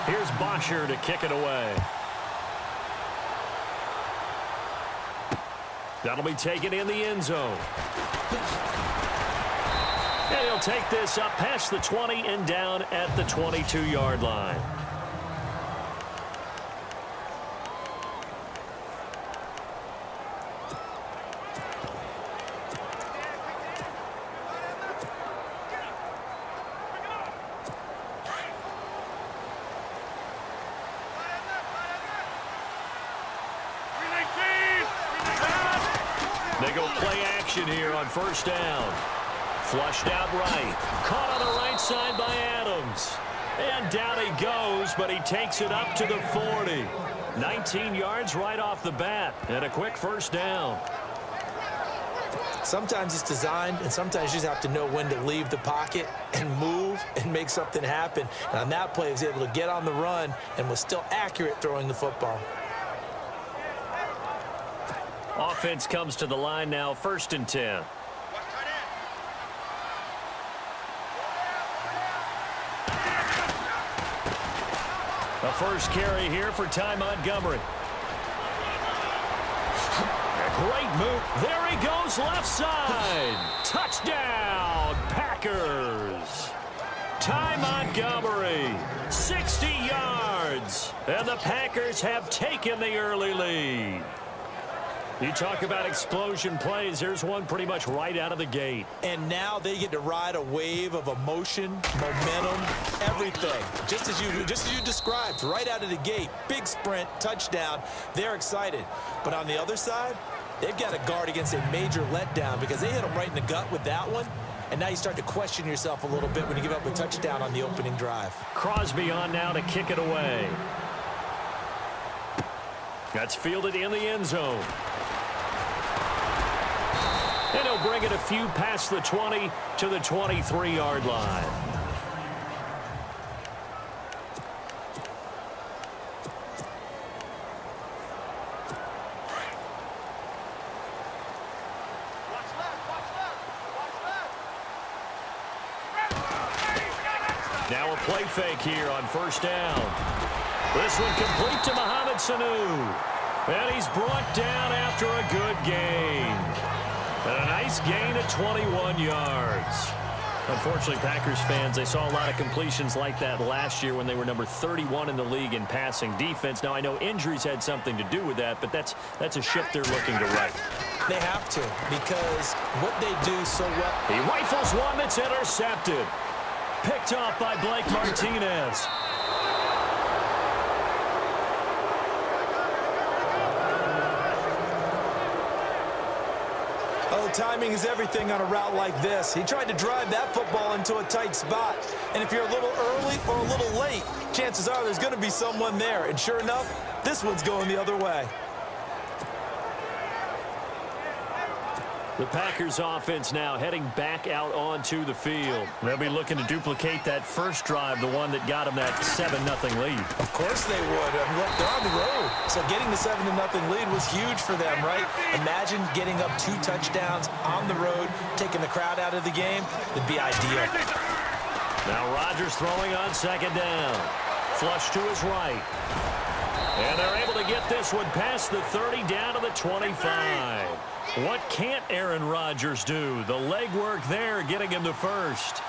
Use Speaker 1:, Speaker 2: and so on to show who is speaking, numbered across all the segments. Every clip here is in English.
Speaker 1: Here's Bosher to kick it away. That'll be taken in the end zone. And he'll take this up past the 20 and down at the 22-yard line. They go play action here on first down. Flushed out right. Caught on the right side by Adams. And down he goes, but he takes it up to the 40. 19 yards right off the bat. And a quick first down.
Speaker 2: Sometimes it's designed, and sometimes you just have to know when to leave the pocket and move and make something happen. And on that play, he was able to get on the run and was still accurate throwing the football.
Speaker 1: Offense comes to the line now, 1st and 10. A first carry here for Ty Montgomery. A great move. There he goes, left side. Touchdown, Packers. Ty Montgomery, 60 yards. And the Packers have taken the early lead. You talk about explosion plays. There's one pretty much right out of the gate.
Speaker 2: And now they get to ride a wave of emotion, momentum, everything. Just as you described, right out of the gate. Big sprint, touchdown. They're excited. But on the other side, they've got to guard against a major letdown because they hit them right in the gut with that one. And now you start to question yourself a little bit when you give up a touchdown on the opening drive.
Speaker 1: Crosby on now to kick it away. That's fielded in the end zone. And he'll bring it a few past the 20 to the 23-yard line. Now a play fake here on first down. This one complete to Mohamed Sanu. And he's brought down after a good gain. And a nice gain of 21 yards. Unfortunately, Packers fans, they saw a lot of completions like that last year when they were number 31 in the league in passing defense. Now, I know injuries had something to do with that, but that's a ship they're looking to right.
Speaker 2: They have to, because what they do so well.
Speaker 1: He rifles one that's intercepted. Picked off by Blake Martinez.
Speaker 2: Oh, timing is everything on a route like this. He tried to drive that football into a tight spot. And if you're a little early or a little late, chances are there's going to be someone there. And sure enough, this one's going the other way.
Speaker 1: The Packers offense now heading back out onto the field. They'll be looking to duplicate that first drive, the one that got them that 7-0 lead.
Speaker 2: Of course they would. Look, they're on the road. So getting the 7-0 lead was huge for them, right? Imagine getting up 2 touchdowns on the road, taking the crowd out of the game. It'd be ideal.
Speaker 1: Now Rodgers throwing on second down. Flush to his right. And they're able to get this one past the 30 down to the 25. What can't Aaron Rodgers do? The legwork there getting him to first.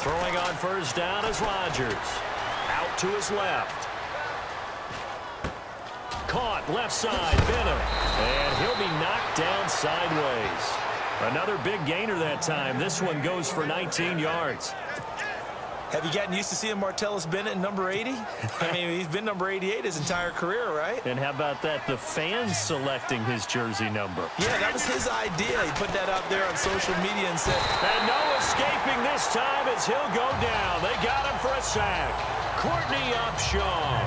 Speaker 1: Throwing on first down is Rodgers. Out to his left. Caught left side, Benham. And he'll be knocked down sideways. Another big gainer that time. This one goes for 19 yards.
Speaker 2: Have you gotten used to seeing Martellus Bennett in number 80? I mean, he's been number 88 his entire career, right?
Speaker 1: And how about that? The fans selecting his jersey number.
Speaker 2: Yeah, that was his idea. He put that out there on social media and said,
Speaker 1: and no escaping this time as he'll go down. They got him for a sack. Courtney Upshaw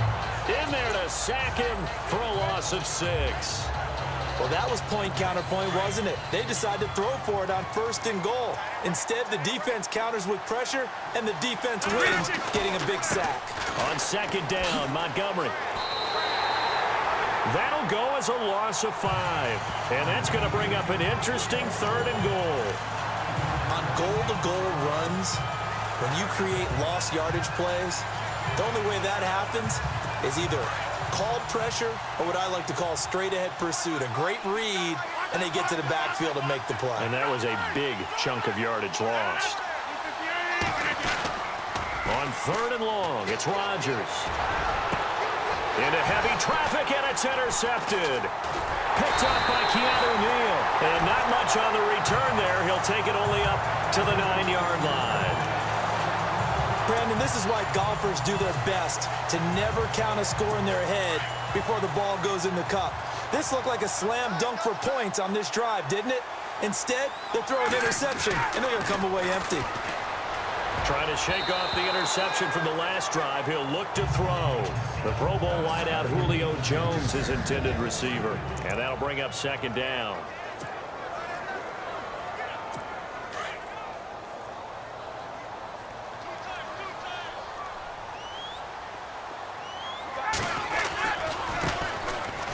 Speaker 1: in there to sack him for a loss of 6.
Speaker 2: Well, that was point counterpoint, wasn't it? They decided to throw for it on 1st and goal. Instead, the defense counters with pressure, and the defense wins, getting a big sack.
Speaker 1: On second down, Montgomery. That'll go as a loss of 5. And that's going to bring up an interesting 3rd and goal.
Speaker 2: On goal-to-goal runs, when you create lost yardage plays, the only way that happens is either called pressure or what I like to call straight-ahead pursuit. A great read, and they get to the backfield and make the play.
Speaker 1: And that was a big chunk of yardage lost. On 3rd and long, it's Rodgers. Into heavy traffic, and it's intercepted. Picked up by Keanu Neal. And not much on the return there. He'll take it only up to the 9-yard line.
Speaker 2: Brandon, this is why golfers do their best to never count a score in their head before the ball goes in the cup. This looked like a slam dunk for points on this drive, didn't it? Instead, they'll throw an interception, and they're going to come away empty.
Speaker 1: Trying to shake off the interception from the last drive. He'll look to throw. The Pro Bowl wideout Julio Jones, his intended receiver. And that'll bring up 2nd down.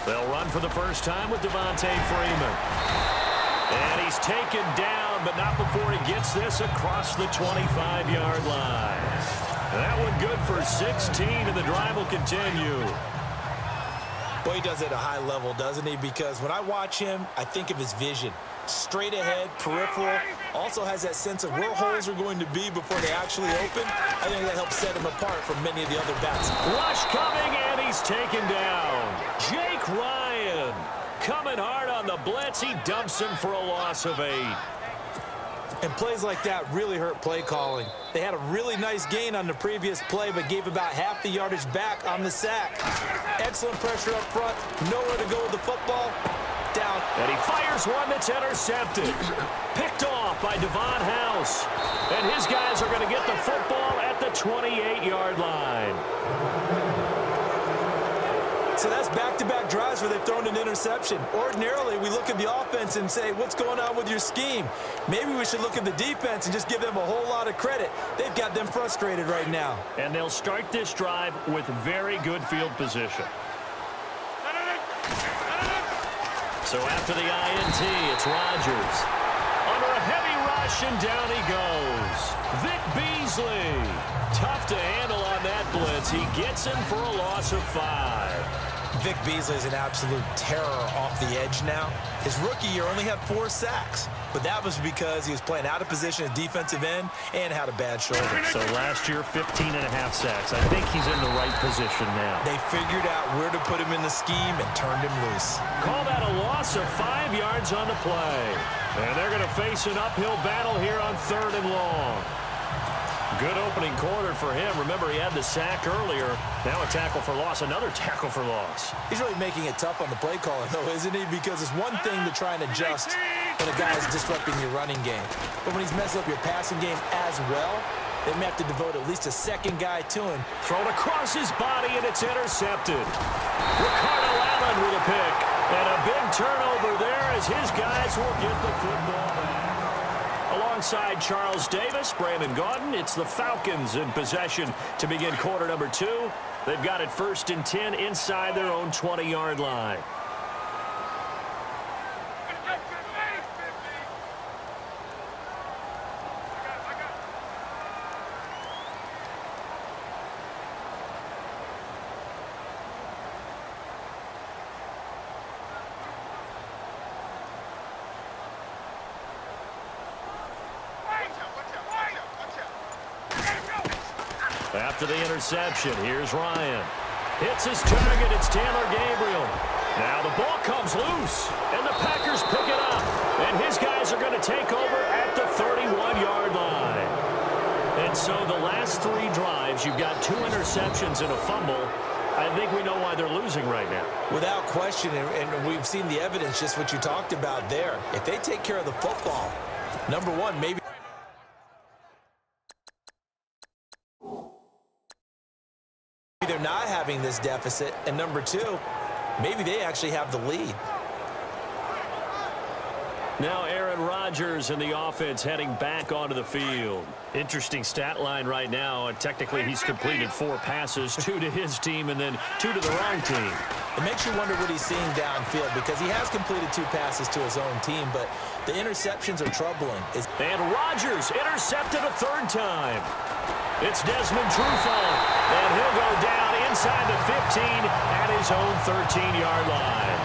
Speaker 1: They'll run for the first time with Devontae Freeman. And he's taken down, but not before he gets this across the 25-yard line. That one good for 16, and the drive will continue.
Speaker 2: Boy, he does it at a high level, doesn't he? Because when I watch him, I think of his vision. Straight ahead, peripheral. Also has that sense of where holes are going to be before they actually open. I think that helps set him apart from many of the other backs.
Speaker 1: Rush coming, and he's taken down. Jake Ryan coming hard on the blitz. He dumps him for a loss of 8.
Speaker 2: And plays like that really hurt play calling. They had a really nice gain on the previous play, but gave about half the yardage back on the sack. Excellent pressure up front. Nowhere to go with the football. Down.
Speaker 1: And he fires one that's intercepted. Picked off by Devon House. And his guys are going to get the football at the 28-yard line.
Speaker 2: So that's back-to-back drives where they've thrown an interception. Ordinarily, we look at the offense and say, what's going on with your scheme? Maybe we should look at the defense and just give them a whole lot of credit. They've got them frustrated right now.
Speaker 1: And they'll start this drive with very good field position. So after the INT, it's Rodgers. Under a heavy rush, and down he goes. Vic Beasley. Tough to handle on that blitz. He gets him for a loss of 5.
Speaker 2: Vic Beasley is an absolute terror off the edge now. His rookie year only had 4 sacks, but that was because he was playing out of position at defensive end and had a bad shoulder.
Speaker 1: So last year, 15.5 sacks. I think he's in the right position now.
Speaker 2: They figured out where to put him in the scheme and turned him loose.
Speaker 1: Call that a loss of 5 yards on the play. And they're going to face an uphill battle here on 3rd and long. Good opening quarter for him. Remember, he had the sack earlier. Now a tackle for loss, another tackle for loss.
Speaker 2: He's really making it tough on the play caller, though, isn't he? Because it's one thing to try and adjust when a guy's disrupting your running game. But when he's messing up your passing game as well, they may have to devote at least a second guy to him.
Speaker 1: Thrown across his body, and it's intercepted. Ricardo Allen with a pick. And a big turnover there as his guys will get the football back. Alongside Charles Davis, Brandon Gaudin, it's the Falcons in possession to begin quarter number 2. They've got it 1st and 10 inside their own 20-yard line. After the interception, here's Ryan. Hits his target. It's Taylor Gabriel. Now the ball comes loose, and the Packers pick it up. And his guys are going to take over at the 31-yard line. And so the last 3 drives, you've got 2 interceptions and a fumble. I think we know why they're losing right now.
Speaker 2: Without question, and we've seen the evidence, just what you talked about there. If they take care of the football, number one, maybe they're not having this deficit, and number 2, maybe they actually have the lead.
Speaker 1: Now Aaron Rodgers and the offense heading back onto the field. Interesting stat line right now. Technically, he's completed 4 passes, 2 to his team and then 2 to the wrong team.
Speaker 2: It makes you wonder what he's seeing downfield because he has completed 2 passes to his own team, but the interceptions are troubling.
Speaker 1: And Rodgers intercepted a 3rd time. It's Desmond Trufant, and he'll go down inside the 15 at his own 13-yard line.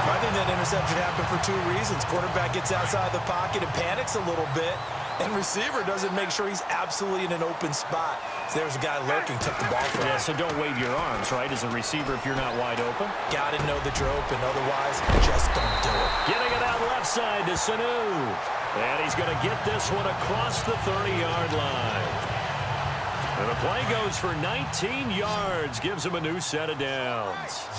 Speaker 2: I think that interception happened for 2 reasons. Quarterback gets outside the pocket and panics a little bit, and receiver doesn't make sure he's absolutely in an open spot. So there's a guy lurking, took the ball from him.
Speaker 1: Yeah, so don't wave your arms, right, as a receiver if you're not wide open.
Speaker 2: Got to know that you're open, otherwise just don't do it.
Speaker 1: Getting it out left side to Sanu. And he's going to get this one across the 30-yard line. And the play goes for 19 yards, gives him a new set of downs.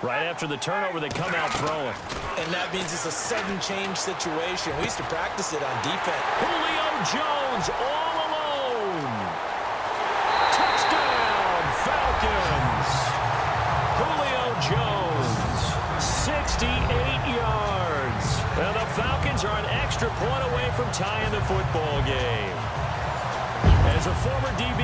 Speaker 1: Right after the turnover, they come out throwing.
Speaker 2: And that means it's a sudden change situation. We used to practice it on defense.
Speaker 1: Julio Jones all alone. Touchdown, Falcons. Julio Jones, 68 yards. And the Falcons are an extra point away from tying the football game. As a former DB,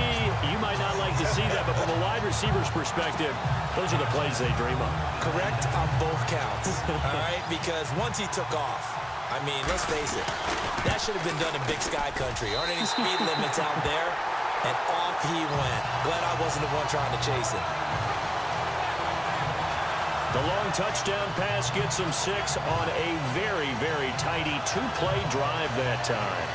Speaker 1: you might not like to see that, but from a wide receiver's perspective, those are the plays they dream of.
Speaker 2: Correct on both counts, all right? Because once he took off, I mean, let's face it, that should have been done in Big Sky Country. Aren't any speed limits out there? And off he went. Glad I wasn't the one trying to chase it.
Speaker 1: The long touchdown pass gets him 6 on a very, very tidy 2-play drive that time.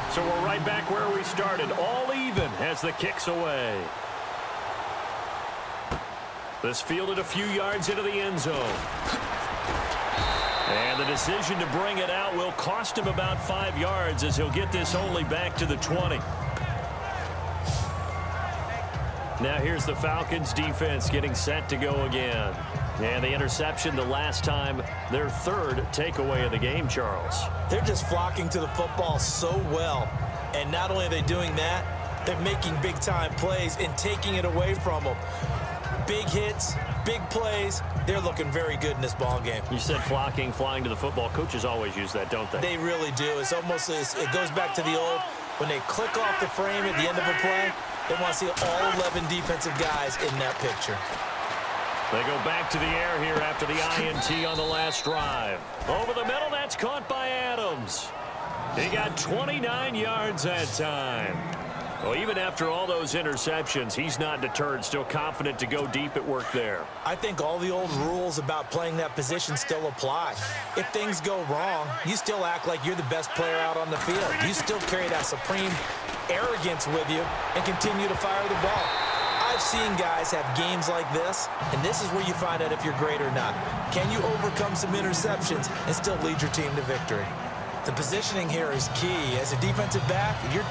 Speaker 1: So we're right back where we started, all even as the kick's away. This fielded a few yards into the end zone. And the decision to bring it out will cost him about 5 yards as he'll get this only back to the 20. Now here's the Falcons defense getting set to go again. And the interception the last time, their 3rd takeaway of the game, Charles.
Speaker 2: They're just flocking to the football so well. And not only are they doing that, they're making big-time plays and taking it away from them. Big hits, big plays. They're looking very good in this ball game.
Speaker 1: You said flocking, flying to the football. Coaches always use that, don't they?
Speaker 2: They really do. It's almost, it goes back to the old, when they click off the frame at the end of a play, they want to see all 11 defensive guys in that picture.
Speaker 1: They go back to the air here after the INT on the last drive. Over the middle, that's caught by Adams. He got 29 yards that time. Well, even after all those interceptions, he's not deterred, still confident to go deep at work there.
Speaker 2: I think all the old rules about playing that position still apply. If things go wrong, you still act like you're the best player out on the field. You still carry that supreme arrogance with you and continue to fire the ball. I've seen guys have games like this, and this is where you find out if you're great or not. Can you overcome some interceptions and still lead your team to victory? The positioning here is key. As a defensive back, you're